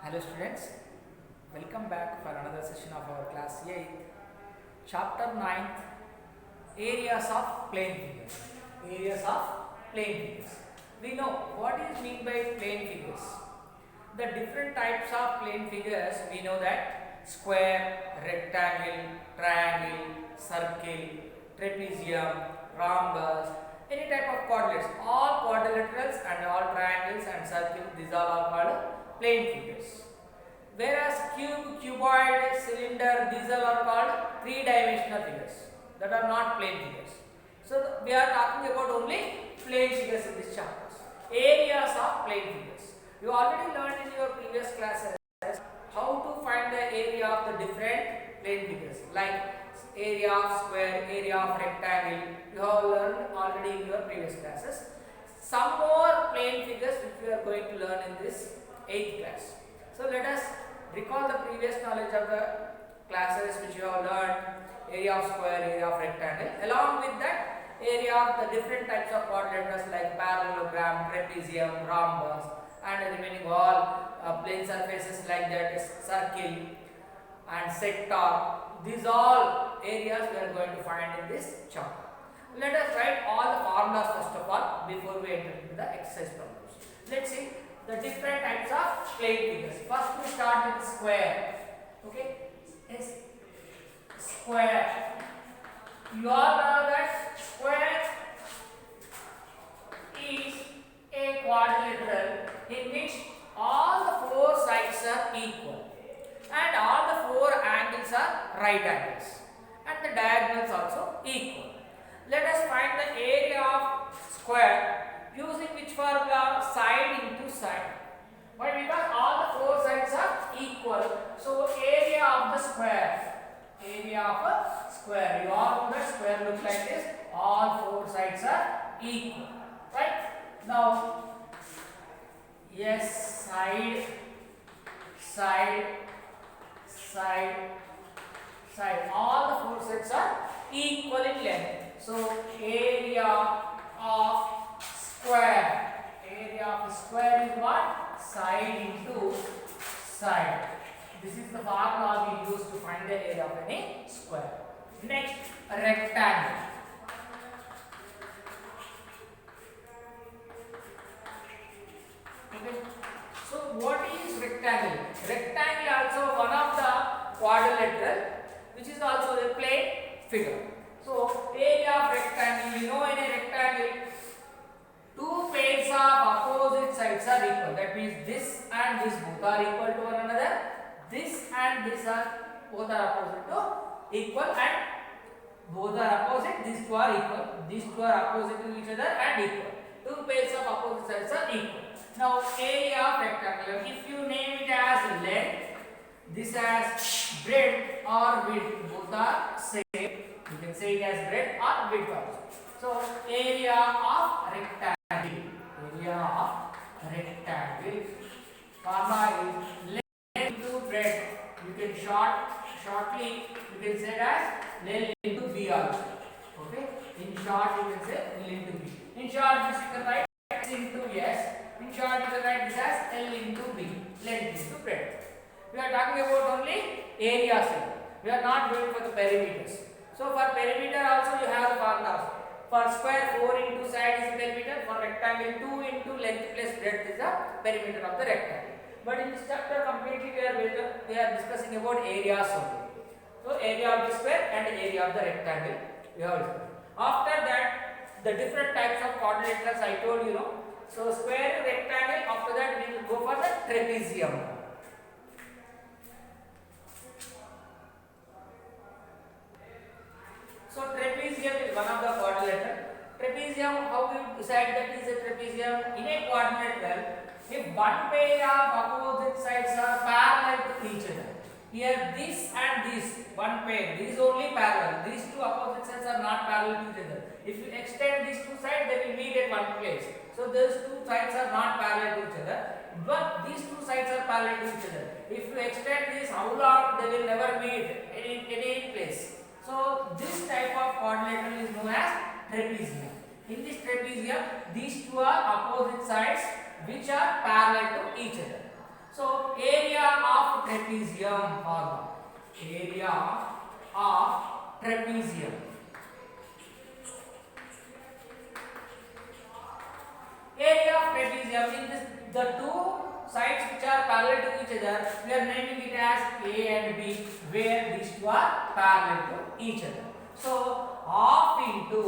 Hello students, welcome back for another session of our class 8, chapter 9, areas of plane figures. Areas of plane figures. We know what is mean by plane figures. The different types of plane figures, we know that square, rectangle, triangle, circle, trapezium, rhombus, any type of quadrilaterals. All quadrilaterals and all triangles and circles, these all are called plane figures. Whereas cube, cuboid, cylinder, these all are called three-dimensional figures that are not plane figures. So we are talking about only plane figures in this chapter. Areas of plane figures. You already learned in your previous classes how to find the area of the different plane figures, like area of square, area of rectangle. You have learned already in your previous classes. Some more plane figures which we are going to learn in this 8th class. So let us recall the previous knowledge of the classes which you have learned: area of square, area of rectangle. Along with that, area of the different types of quadrilaterals like parallelogram, trapezium, rhombus, and remaining all plane surfaces like that is circle and sector. These all areas we are going to find in this chapter. Let us write all the formulas first of all before we enter into the exercise problems. Let's see the different types of plane figures. First we start with square. Okay, is square. You all know that square is a quadrilateral in which all the four sides are equal and all the four angles are right angles and the diagonals also equal. Let us find the area of square using which formula? Side into side. Why? Because all the four sides are equal. So area of the square. Area of a square. You all know that square looks like this. All four sides are equal. Right? Now, yes, side, side, side, side. All the four sides are equal in length. So area of square. Area of square is what? Side into side. This is the formula we use to find the area of any square. Next, rectangle. Okay. So what is rectangle? Rectangle also one of the quadrilateral, which is also a plane figure. So area of rectangle, you know, in a rectangle, two pairs of opposite sides are equal. That means this and this both are equal to one another. This and this are both are opposite to equal, and both are opposite. These two are equal. These two are opposite to each other and equal. Two pairs of opposite sides are equal. Now area of rectangle. If you name it as length, this as breadth or width, both are same. You can say it as breadth or width also. So area of rectangle. Area of rectangle. Formula is length into breadth. You can shortly you can say it as L into B also. Okay. In short, you can say L into B. In short, this you can write X into S. In short, you can write this as L into B. Length into breadth. We are talking about only areas here. We are not going for the perimeters. So for perimeter also you have the formulas. For square, 4 into side is perimeter. For rectangle, 2 into length plus breadth is the perimeter of the rectangle. But in this chapter completely we are discussing about areas only. So area of the square and area of the rectangle we have discussed. After that, the different types of quadrilaterals I told you know. So square, rectangle. After that we will go for the trapezium. So trapezium is one of the quadrilateral. Trapezium, how we decide that is a trapezium? In a quadrilateral, if one pair of opposite sides are parallel to each other. Here this and this, one pair, these only parallel. These two opposite sides are not parallel to each other. If you extend these two sides, they will meet at one place. So those two sides are not parallel to each other. But these two sides are parallel to each other. If you extend this, how long they will never meet in any place. So this type of quadrilateral is known as trapezium. In this trapezium, these two are opposite sides which are parallel to each other. So area trapezium formula. Area of trapezium. Area of trapezium in this, the two sides which are parallel to each other, we are naming it as A and B, where these two are parallel to each other. So half into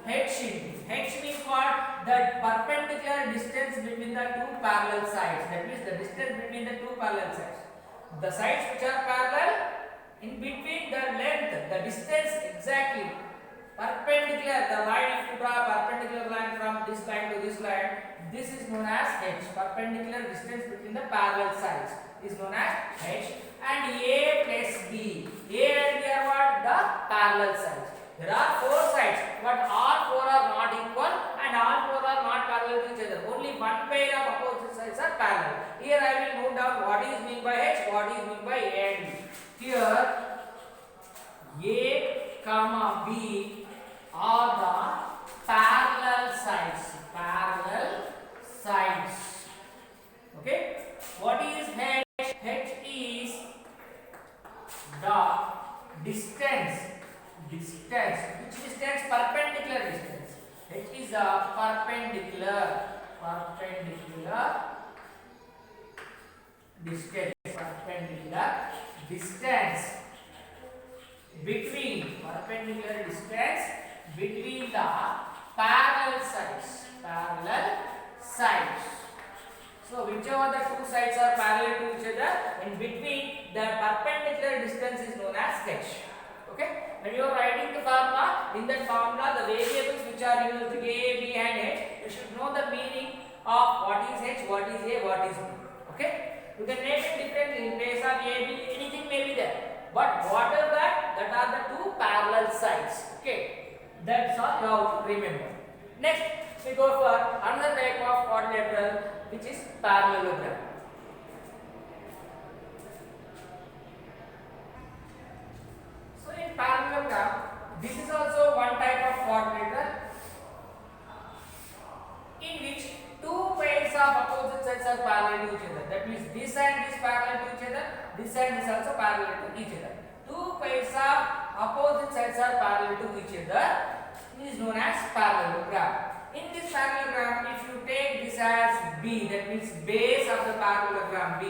H means what? The perpendicular distance between the two parallel sides. That means the distance between the two parallel sides. The sides which are parallel, in between the length, the distance exactly perpendicular. The line, if you draw a perpendicular line from this line to this line, this is known as H. Perpendicular distance between the parallel sides is known as H. And A plus B. A and B are what? The parallel sides. There are four sides, but all four are not equal and all four are not parallel to each other. Only one pair of opposite sides are parallel. Here I will note down what is meant by H, what is meant by A and B. Here A comma B are the parallel sides. Parallel sides. Okay. What is H? H is the distance. Which distance? Perpendicular distance. H is the perpendicular distance between the parallel sides. So whichever the two sides are parallel to each other, in between the perpendicular distance is known as H. Okay. When you are writing the formula, in that formula the variables which are used A, B and H, you should know the meaning of what is H, what is A, what is B. Okay. You can name it differently. In place of A, B, anything may be there. But what are that are the two parallel sides. Okay. That's all you have to remember. Next, we go for another type of quadrilateral, which is parallelogram. So in parallelogram, this is also one type of quadrilateral in which two pairs of opposite sides are parallel to each other. That means this and this parallel to each other, this and this also parallel to each other. Two pairs of opposite sides are parallel to each other. This is known as parallelogram. In this parallelogram, if you take this as B, that means base of the parallelogram B,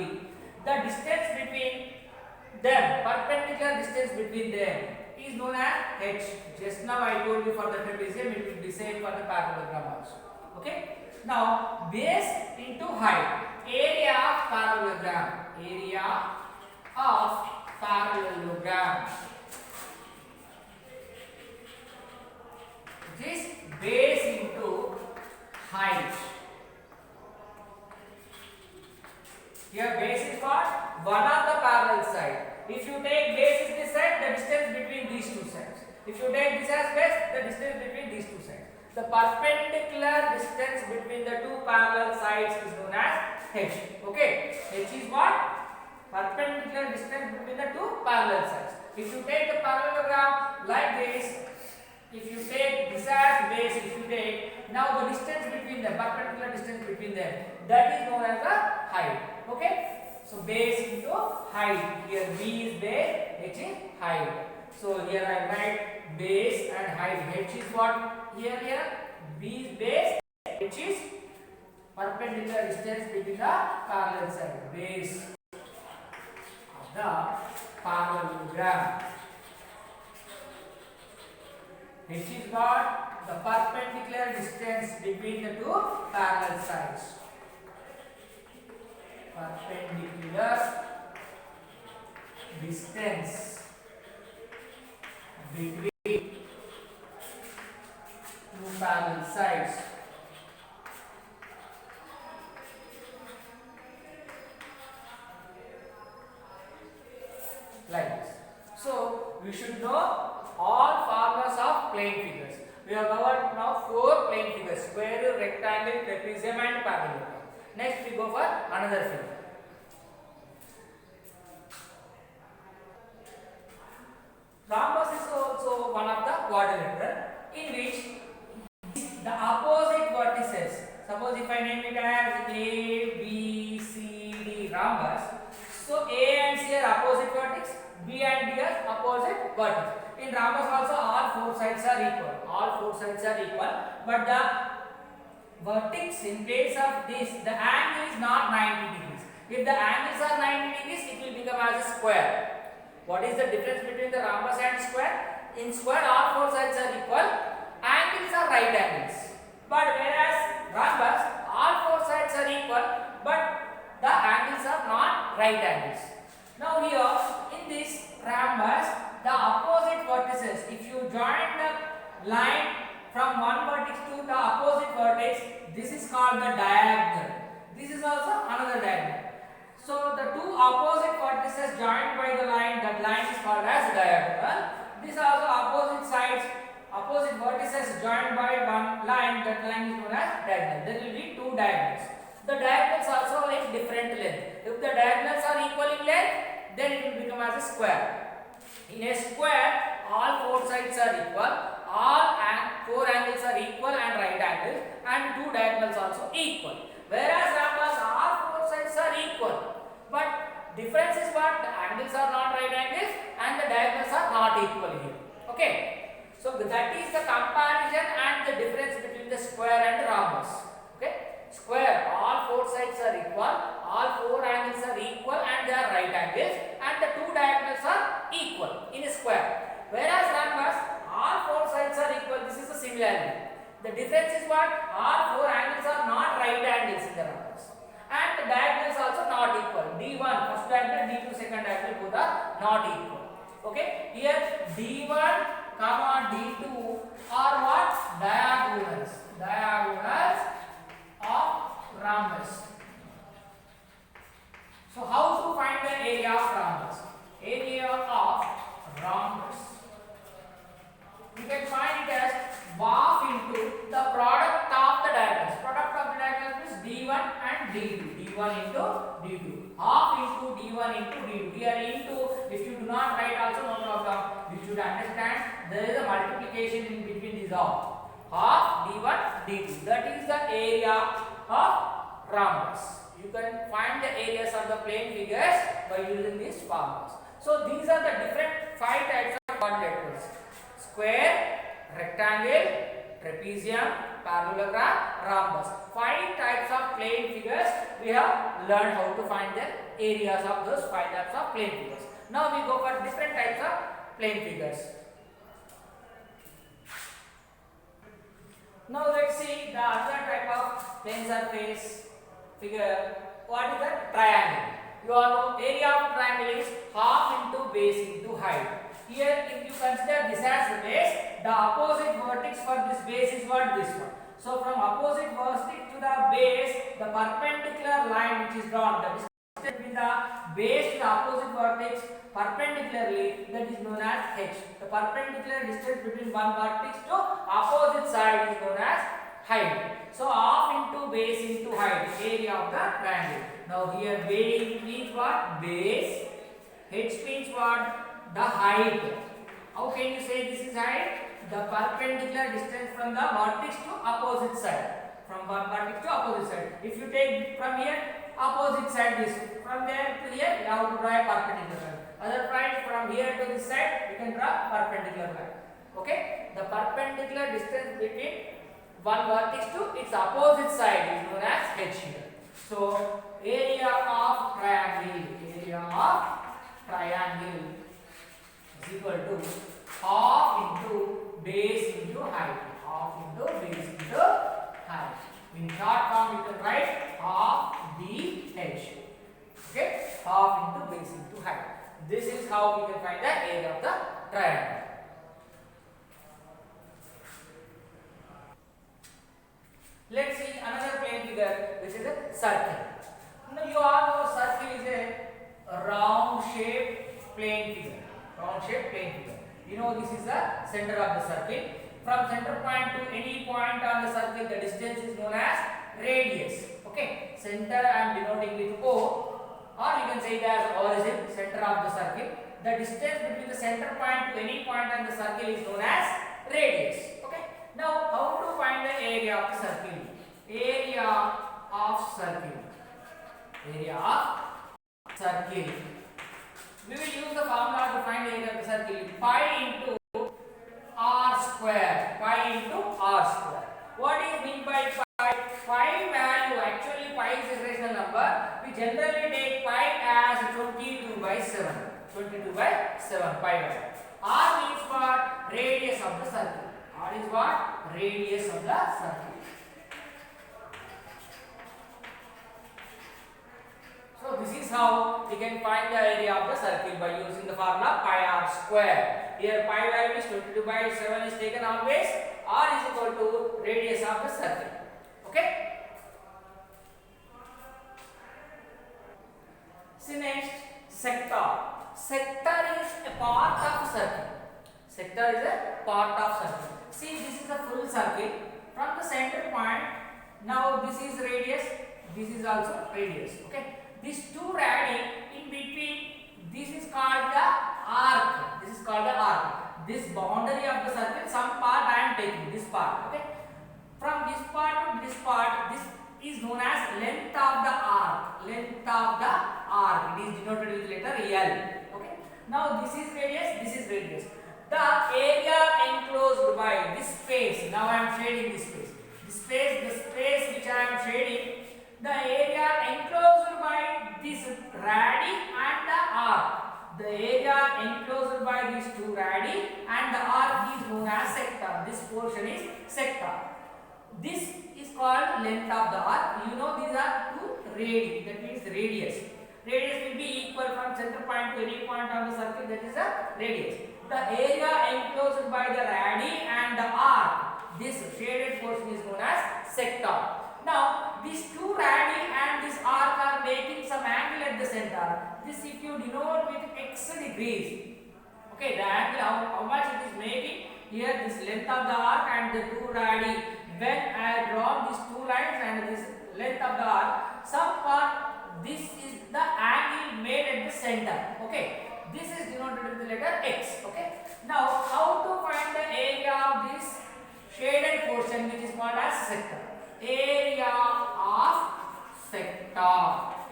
the distance between them, perpendicular distance between them, is known as H. Just now I told you for the trapezium, it will be same for the parallelogram also. Okay. Now base into height. Area of parallelogram. This base into height. Here base is what? One of the parallel side. If you take base is this side, the distance between these two sides. If you take this as base, the distance between these two sides. The perpendicular distance between the two parallel sides is known as H. Okay. H is what? Perpendicular distance between the two parallel sides. If you take the parallelogram like this, if you take this as base, if you take now the distance between them, perpendicular distance between them, that is known as the height. Okay. So base into height. Here B is base, H is height. So here I write base and height. H is what? Here B is base, H is perpendicular distance between the parallel side. Base of the parallelogram. H is what? The perpendicular distance between the two parallel sides. Perpendicular distance between two parallel sides. Like this. So we should know all formulas of plane figures. We have covered now 4 plane figures: square, rectangle, trapezium and parallelogram. Next we go for another figure. Rhombus is also one of the quadrilateral in which the opposite vertices, suppose if I name it as A, B, C, D rhombus, opposite vertex, B and D as opposite vertex. In rhombus also all four sides are equal. All four sides are equal, but the vertex in place of this, the angle is not 90 degrees. If the angles are 90 degrees, it will become as a square. What is the difference between the rhombus and square? In square, all four sides are equal. Angles are right angles. But whereas rhombus, all four sides are equal, but the angles are not right angles. Now here, in this rhombus, the opposite vertices, if you join the line from one vertex to the opposite vertex, this is called the diagonal. This is also another diagonal. So the two opposite vertices joined by the line, that line is called as diagonal. This also opposite sides, opposite vertices joined by one line, that line is known as diagonal. There will be two diagonals. The diagonals also in different length. If the diagonals are equal in length, then it will become as a square. In a square, all four sides are equal, all four angles are equal and right angles, and two diagonals also equal. Whereas rhombus, all four sides are equal, but difference is what? The angles are not right angles and the diagonals are not equal here. Okay, so that is the comparison and the difference between the square and rhombus. Okay, square, all four sides are equal, all four angles are equal and they are right angles, and the two diagonals are equal in a square. Whereas rhombus, all four sides are equal. This is the similarity. The difference is what? All four angles are not right angles in the rhombus, and the diagonals also not equal. D1 first diagonal, D2 second diagonal, both are not equal. Okay, here D1 comma D2 are what? Diagonals. Diagonals of rhombus. So how to find the area of rhombus? Area of rhombus, you can find it as half into the product of the diagonals. Product of the diagonals is D1 and D2. D1 into D2. Half into D1 into D2. Here into, if you do not write also no problem. You should understand there is a multiplication in between these all. Half D1 D2. That is the area of rhombus. You can find the areas of the plane figures by using these formulas. So these are the different 5 types of quadrilaterals: square, rectangle, trapezium, parallelogram, rhombus. 5 types of plane figures we have learned how to find the areas of those 5 types of plane figures. Now we go for different types of plane figures. Now let's see the other type of plane surface figure. What is the triangle? You all know area of triangle is half into base into height. Here if you consider this as the base, the opposite vertex for this base is what? This one. So from opposite vertex to the base, the perpendicular line which is drawn, that is between the base to the opposite vertex perpendicularly, that is known as h. The perpendicular distance between one vertex to opposite side is known as height. So half into base into height, area of the triangle. Now here base means what? Base. H means what? The height. How can you say this is height? The perpendicular distance from the vertex to opposite side. From one vertex to opposite side. If you take from here opposite side this, from there to here you have to draw a perpendicular line. Otherwise from here to this side you can draw perpendicular line. Okay? The perpendicular distance between one vertex to its opposite side is known as h here. So area of triangle, is equal to half into base into height. Half into base into height. In short form you can write half dh. Okay, half into base into height. This is how we can find the area of the triangle. Let's see another plane figure, which is a circle. Now you all know circle is a round shaped plane figure. Round shaped plane figure. You know this is the center of the circle. From center point to any point on the circle, the distance is known as radius. Okay, center I am denoting with O, or you can say it as origin, center of the circle. The distance between the center point to any point on the circle is known as radius. Okay. Now how to find the area of the circle? Area of circle. Area of circle. We will use the formula to find the area of the circle. Pi into r square. Pi into r square. What is mean by pi? Pi value, actually pi is a rational number. We generally take pi as 22 by 7. 22 by 7 pi value. R means what? Radius of the circle. R is what? Radius of the circle. So this is how we can find the area of the circle by using the formula pi r square. Here pi value is 22 by 7 is taken always. R is equal to radius of the circle. Okay. See next, sector. Sector is a part of circle. Sector is a part of circle. See, this is a full circle. From the center point, now this is radius, this is also radius. Okay. These two radii in between, this is called the arc. This is called the arc. This boundary of the circle, some part I am taking, this part. Okay. From this part to this part, this is known as length of the arc. Length of the arc. It is denoted with letter L. Okay. Now this is radius, this is radius. The area enclosed by this space. Now I am shading this space. The space which I am shading, the area enclosed by this radii and the arc. The area enclosed by these two radii and the arc is known as sector. This portion is sector. This is called length of the arc. You know these are two radii. That means radius. Radius will be equal from center point to any point on the circle. That is a radius. The area enclosed by the radii and the arc. This shaded portion is known as sector. Now, these two radii and this arc are making some angle at the center. This if you denote with x degrees. Okay, the angle, how much it is making? Here, this length of the arc and the two radii. When I draw these two lines and this length of the arc, some part, this is the angle made at the center. Okay, this is denoted with the letter x. Okay, now how to find the area of this shaded portion which is called as sector? Area of sector.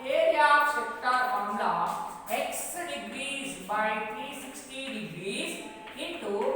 Area of sector formula x degrees by 360 degrees into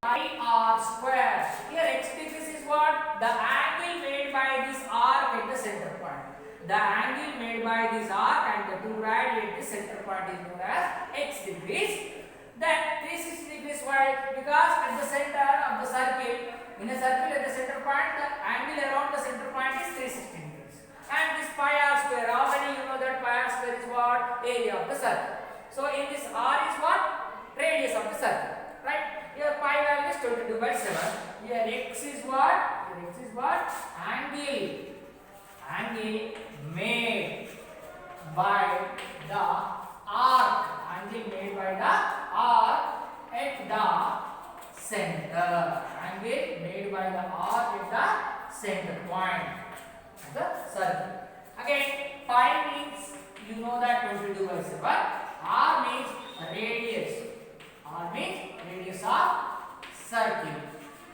pi r square. Here x degrees is what? The angle made by this arc at the center point. The angle made by this arc and the two radii at the center point is known as x degrees. Then 360 degrees why? Because at the center of the circle, in a circle at the center point, the angle around the center point is 360 degrees. And this pi r square, already you know that pi r square is what? Area of the circle. So in this r is what? Radius of the circle. Right? Here pi value is 22 by 7. Here x is what? Here x is what? Angle. Angle made by the arc. Angle made by the arc at the center. Angle made by the arc at the center point of the circle. Again, pi means you know that 22 by 7. R means radius. R means radius of circle.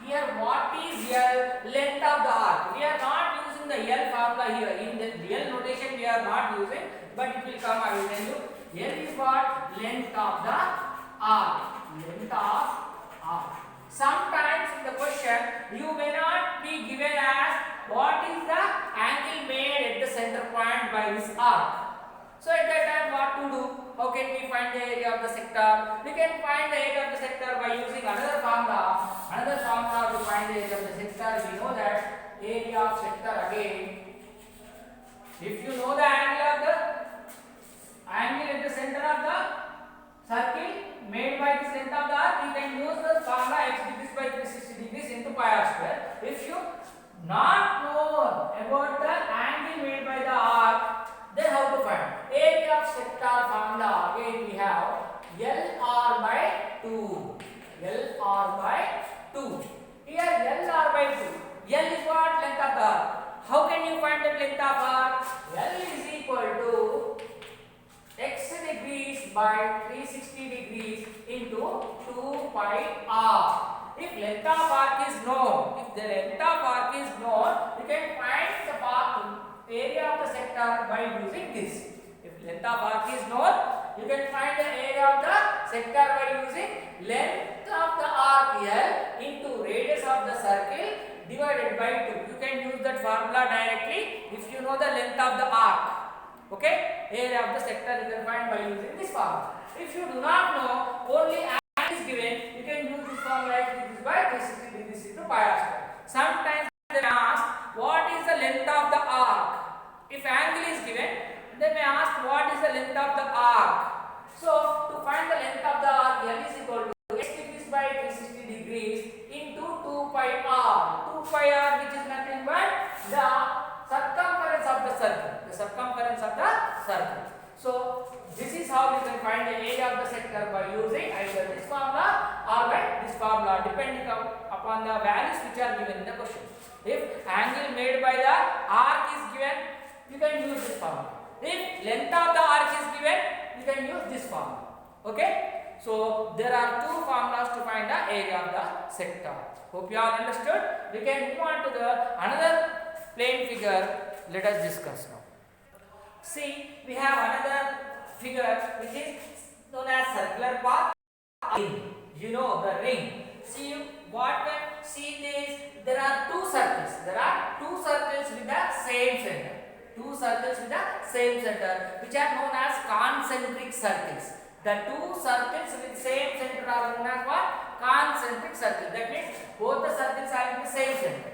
Here what is L? Length of the arc. We are not using the L formula here. In the L notation we are not using, but it will come, I will tell you. L is what? Length of the arc. Length of arc. Sometimes in the question you may not be given as what is the angle made at the center point by this arc. So at that time what to do? How can we find the area of the sector? We can find the area of the sector by using another formula. Another formula to find the area of the sector. We know that area of sector again. If you know the angle at the center of the circle made by this length of the arc, you can use the formula x degrees by 360 degrees into pi r square. If you not know about the angle made by the arc, then how to find? Area of sector formula again we have LR by 2. LR by 2. Here LR by 2. L is what? Length of the arc. How can you find the length of arc? L is equal to x degrees by 360 degrees into 2 pi r. If length of arc is known, if the length of arc is known, you can find the area of the sector by using this. If Length of arc is known. You can find the area of the sector by using length of the arc L into radius of the circle divided by 2. You can use that formula directly if you know the length of the arc. Okay, area of the sector you can find by using this formula. If you do not know, only angle is given, you can use this formula as this is by 360 degrees into pi r square. Sometimes they may ask what is the length of the arc. If angle is given, they may ask what is the length of the arc. So to find the length of the arc, L is equal to x degrees by 360 degrees into 2 pi r. 2 pi r, which is nothing but the circumference of the circle. The circumference of the circle. So this is how you can find the area of the sector by using either this formula or by this formula, depending upon the values which are given in the question. If angle made by the arc is given, you can use this formula. If length of the arc is given, you can use this formula. Okay? So there are two formulas to find the area of the sector. Hope you all understood. We can move on to the another plane figure. Let us discuss now. See, we have another figure which is known as circular path ring. You know the ring. See what can see this? There are two circles. There are two circles with the same center. Two circles with the same center, which are known as concentric circles. The two circles with same center are known as what? Concentric circles. That means both the circles are in the same center,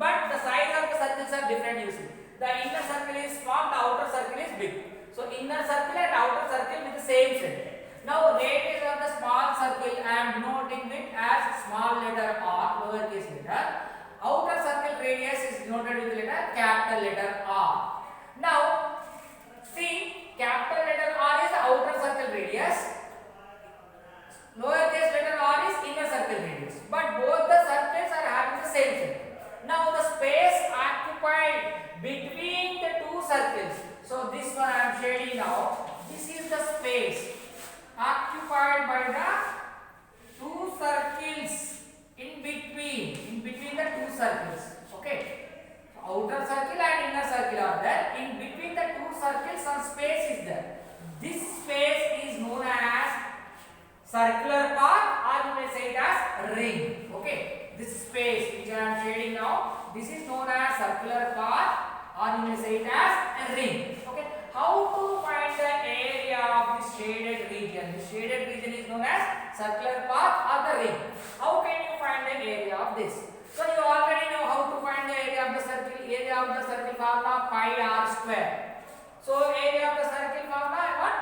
but the size of the circles are different. You see, the inner circle is small, the outer circle is big. So inner circle and outer circle with the same center. Now radius of the small circle I am denoting it as small letter r, lowercase letter. Outer circle radius is denoted with the letter capital letter R. Now see, capital letter R is the outer circle radius, lowercase letter r is inner circle radius, but both the circles are having the same center. Now the space occupied between the two circles, so this one I am shading now, this is the space occupied by the two circles in between the two circles. Okay, outer circle and inner circle are there. In between the two circles some space is there. This space is known as circular path, or you may say it as ring. Okay, this space which I am shading now, this is known as circular path, or you may say it as a ring. Okay, how to find the area of this shaded region? This shaded region is known as circular path or the ring. How can you find the area of this? So you already know how to find the area of the circle. Area of the circle formula pi r square. So area of the circle formula what?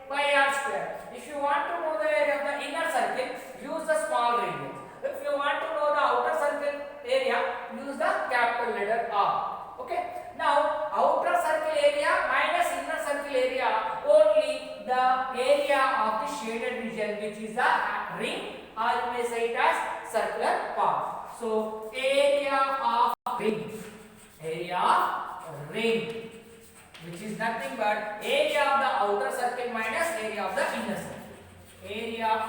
Pi r square. If you want to know the area of the inner circle, use the small radius. If you want to know the outer circle area, use the capital letter R. Okay. Now outer circle area minus inner circle area, only the area of the shaded region, which is the ring, or you may say it as circular path. So area of ring, which is nothing but area of the outer circle minus area of the inner circle. Area of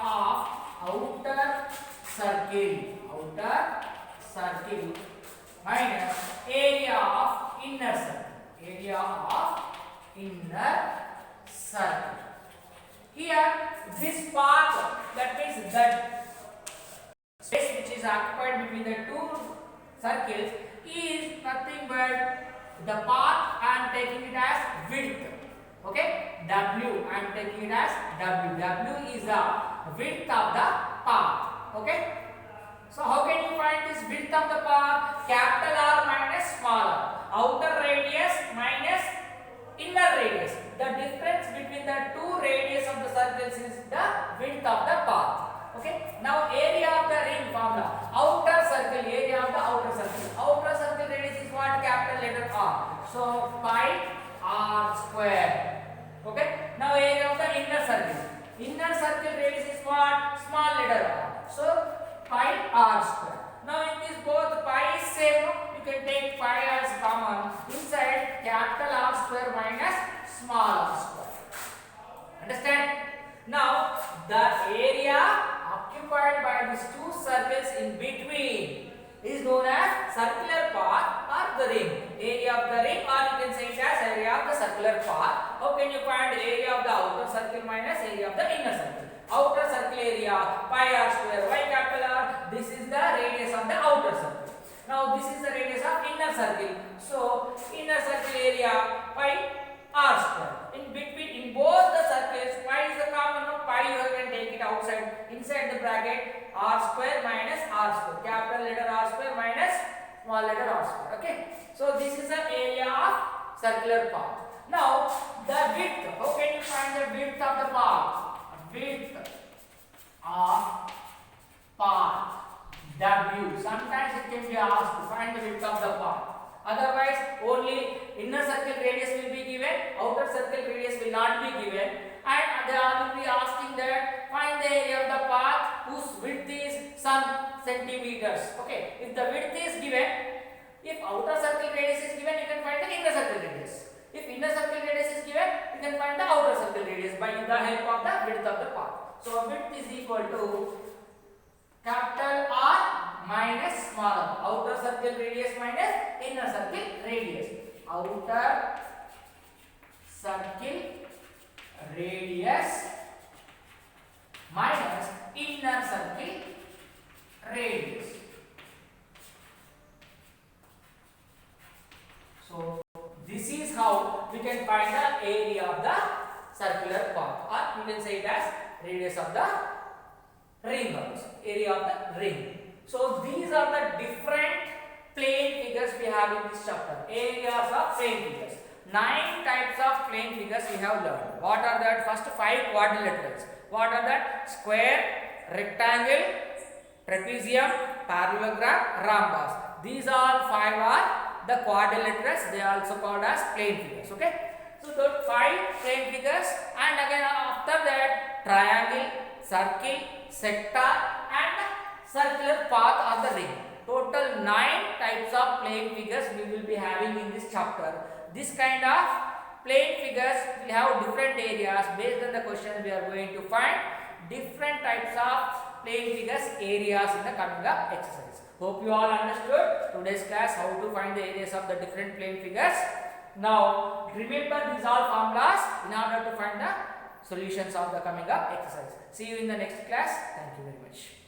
outer circle minus area of inner circle. Area of inner circle. Here this path, that means that space which is occupied between the two circles is nothing but the path I am taking it as width. Okay, W I am taking it as W. W is the width of the path. Okay, so how can you find this width of the path? Capital R minus small r. Outer radius minus inner radius. The difference between the two radius of the circles is the width of the path. Okay, now area of the ring formula. Outer circle, area of the outer circle. Outer circle radius is what? Capital letter R. So pi r square. Okay, now area of the inner circle. Inner circle radius is what? Small letter r. So pi r square. Now in this both pi is same, you can take pi as common. Inside capital R square minus small r square. Understand? Now the area occupied by these two circles in between is known as circular path or the ring. Area of the ring, or you can say it as area of the circular path, how can you find area of the outer circle minus area of the inner circle? Outer circle area pi r square. Why capital R? This is the radius of the outer circle. Now this is the radius of inner circle. So inner circle area pi r square. In between, in both the circles, pi is the common one. Pi you can take it outside. Inside the bracket, r square minus r square. Capital letter R square minus small letter r square. Okay. So this is the area of circular path. Now the width. How can you find the width of the path? Width of path W. Sometimes it can be asked to find the width of the path. Otherwise, only inner circle radius will be given, outer circle radius will not be given, and they will be asking that find the area of the path whose width is some centimeters. Okay, if the width is given, if outer circle radius is given, you can find the inner circle radius. If inner circle radius is given, you can find the outer circle radius by the help of the width of the path. So width is equal to capital R minus small r. Outer circle radius minus inner circle radius. Outer circle radius minus inner circle radius. So this is how we can find the area of the circular path, or you can say it as radius of the ring also, area of the ring. So these are the different plane figures we have in this chapter, areas of plane figures. 9 types of plane figures we have learned. What are that? First 5 quadrilaterals. What are that? Square, rectangle, trapezium, parallelogram, rhombus. These all 5 are the quadrilaterals. They are also called as plane figures. Okay. So the 5 plane figures, and again after that triangle, circle, sector and circular path of the ring. Total 9 types of plane figures we will be having in this chapter. This kind of plane figures will have different areas. Based on the question, we are going to find different types of plane figures areas in the coming up exercise. Hope you all understood today's class how to find the areas of the different plane figures. Now remember these all formulas in order to find the solutions of the coming up exercise. See you in the next class. Thank you very much.